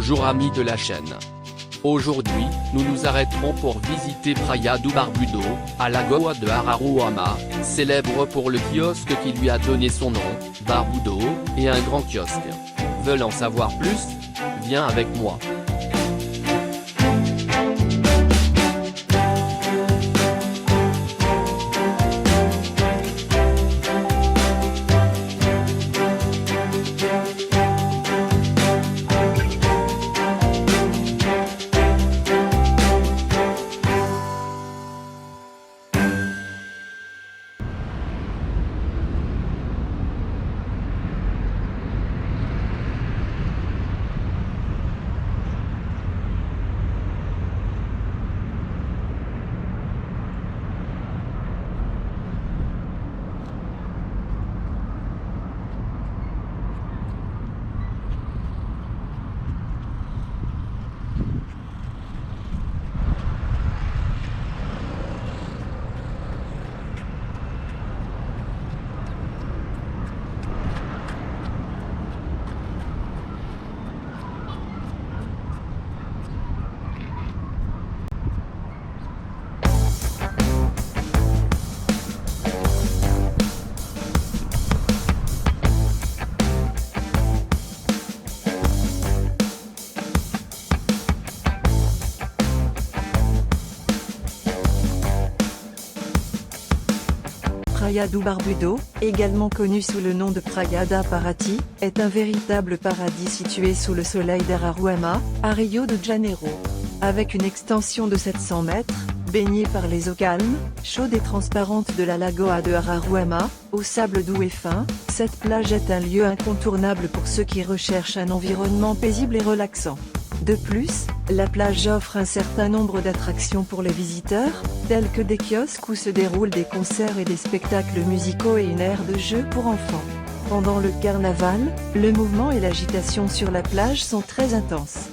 Bonjour amis de la chaîne. Aujourd'hui, nous nous arrêterons pour visiter Praia do Barbudo, à Lagoa de Araruama, célèbre pour le kiosque qui lui a donné son nom, Barbudo, et un grand kiosque. Veulent en savoir plus? Viens avec moi. Praia do Barbudo, également connu sous le nom de Praia da Paraty, est un véritable paradis situé sous le soleil d'Araruama, à Rio de Janeiro. Avec une extension de 700 mètres, baignée par les eaux calmes, chaudes et transparentes de la Lagoa de Araruama, au sable doux et fin, cette plage est un lieu incontournable pour ceux qui recherchent un environnement paisible et relaxant. De plus, la plage offre un certain nombre d'attractions pour les visiteurs, telles que des kiosques où se déroulent des concerts et des spectacles musicaux et une aire de jeu pour enfants. Pendant le carnaval, le mouvement et l'agitation sur la plage sont très intenses.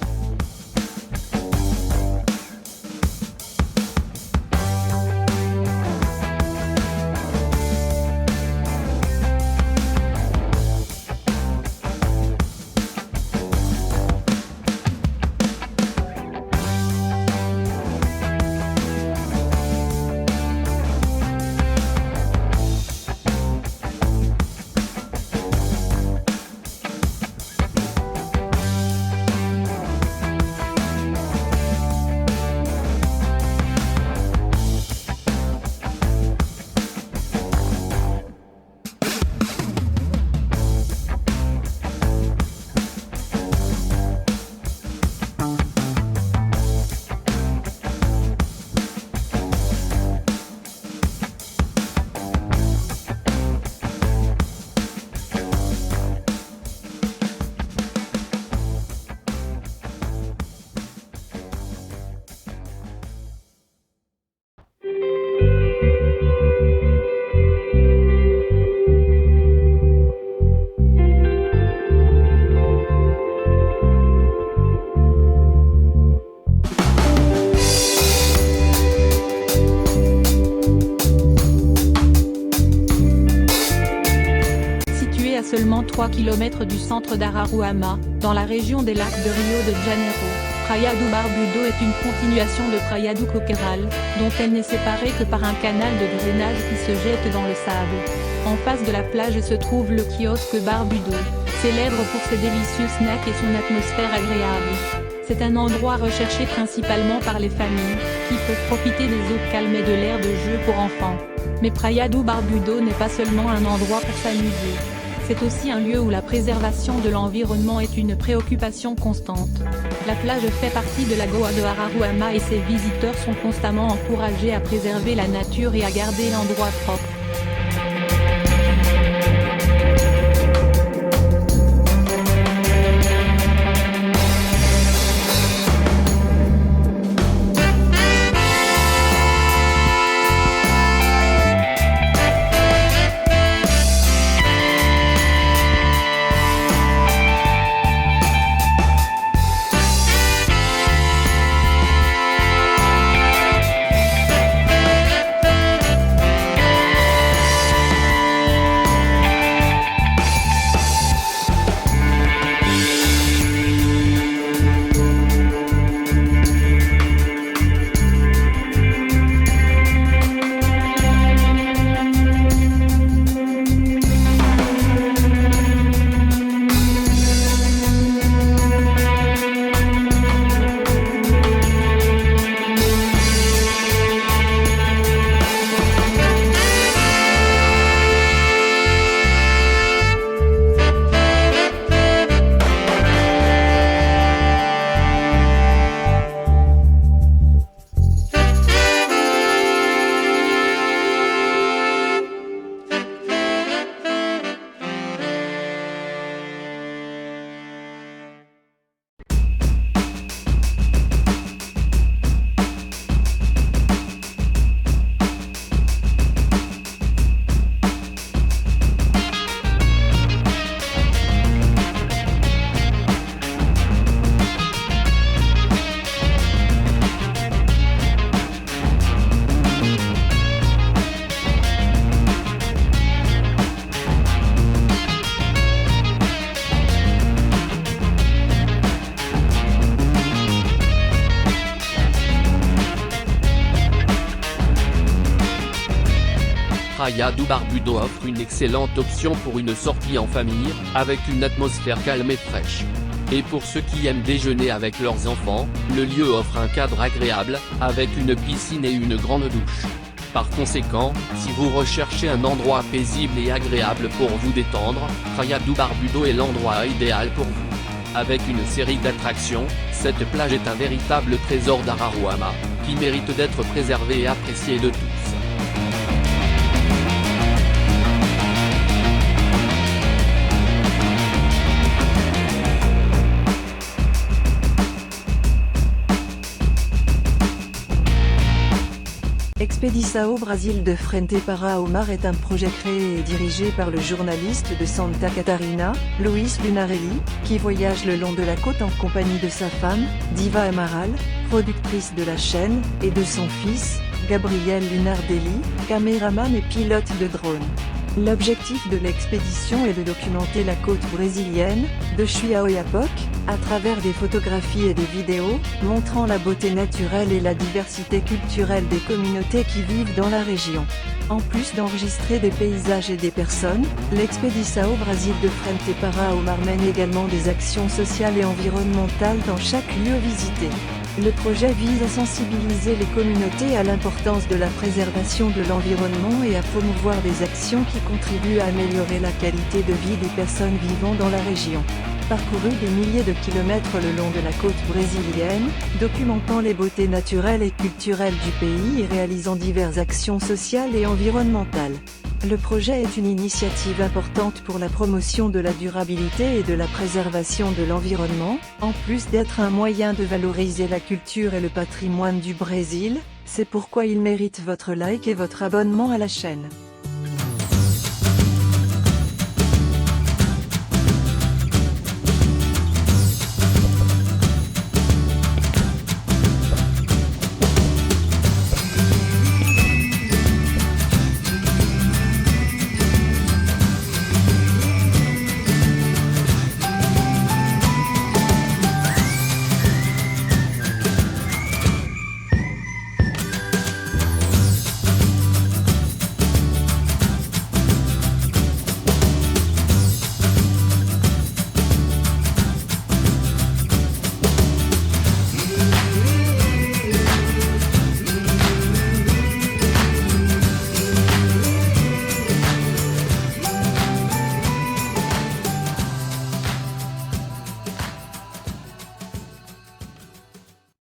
Seulement 3 km du centre d'Araruama, dans la région des lacs de Rio de Janeiro, Praia do Barbudo est une continuation de Praia do Coqueiral, dont elle n'est séparée que par un canal de drainage qui se jette dans le sable. En face de la plage se trouve le kiosque Barbudo, célèbre pour ses délicieux snacks et son atmosphère agréable. C'est un endroit recherché principalement par les familles, qui peuvent profiter des eaux calmes et de l'aire de jeu pour enfants. Mais Praia do Barbudo n'est pas seulement un endroit pour s'amuser. C'est aussi un lieu où la préservation de l'environnement est une préoccupation constante. La plage fait partie de la Lagoa de Araruama et ses visiteurs sont constamment encouragés à préserver la nature et à garder l'endroit propre. Praia do Barbudo offre une excellente option pour une sortie en famille, avec une atmosphère calme et fraîche. Et pour ceux qui aiment déjeuner avec leurs enfants, le lieu offre un cadre agréable, avec une piscine et une grande douche. Par conséquent, si vous recherchez un endroit paisible et agréable pour vous détendre, Praia do Barbudo est l'endroit idéal pour vous. Avec une série d'attractions, cette plage est un véritable trésor d'Araruama, qui mérite d'être préservé et apprécié de tous. Expedição Brasil de Frente para o Mar est un projet créé et dirigé par le journaliste de Santa Catarina, Luis Lunarelli, qui voyage le long de la côte en compagnie de sa femme, Diva Amaral, productrice de la chaîne, et de son fils, Gabriel Lunardelli, caméraman et pilote de drone. L'objectif de l'expédition est de documenter la côte brésilienne, de Chuí à Oiapoque, à travers des photographies et des vidéos, montrant la beauté naturelle et la diversité culturelle des communautés qui vivent dans la région. En plus d'enregistrer des paysages et des personnes, l'Expedição Brasil de Frente para o Mar mène également des actions sociales et environnementales dans chaque lieu visité. Le projet vise à sensibiliser les communautés à l'importance de la préservation de l'environnement et à promouvoir des actions qui contribuent à améliorer la qualité de vie des personnes vivant dans la région. Parcouru des milliers de kilomètres le long de la côte brésilienne, documentant les beautés naturelles et culturelles du pays et réalisant diverses actions sociales et environnementales. Le projet est une initiative importante pour la promotion de la durabilité et de la préservation de l'environnement, en plus d'être un moyen de valoriser la culture et le patrimoine du Brésil, c'est pourquoi il mérite votre like et votre abonnement à la chaîne.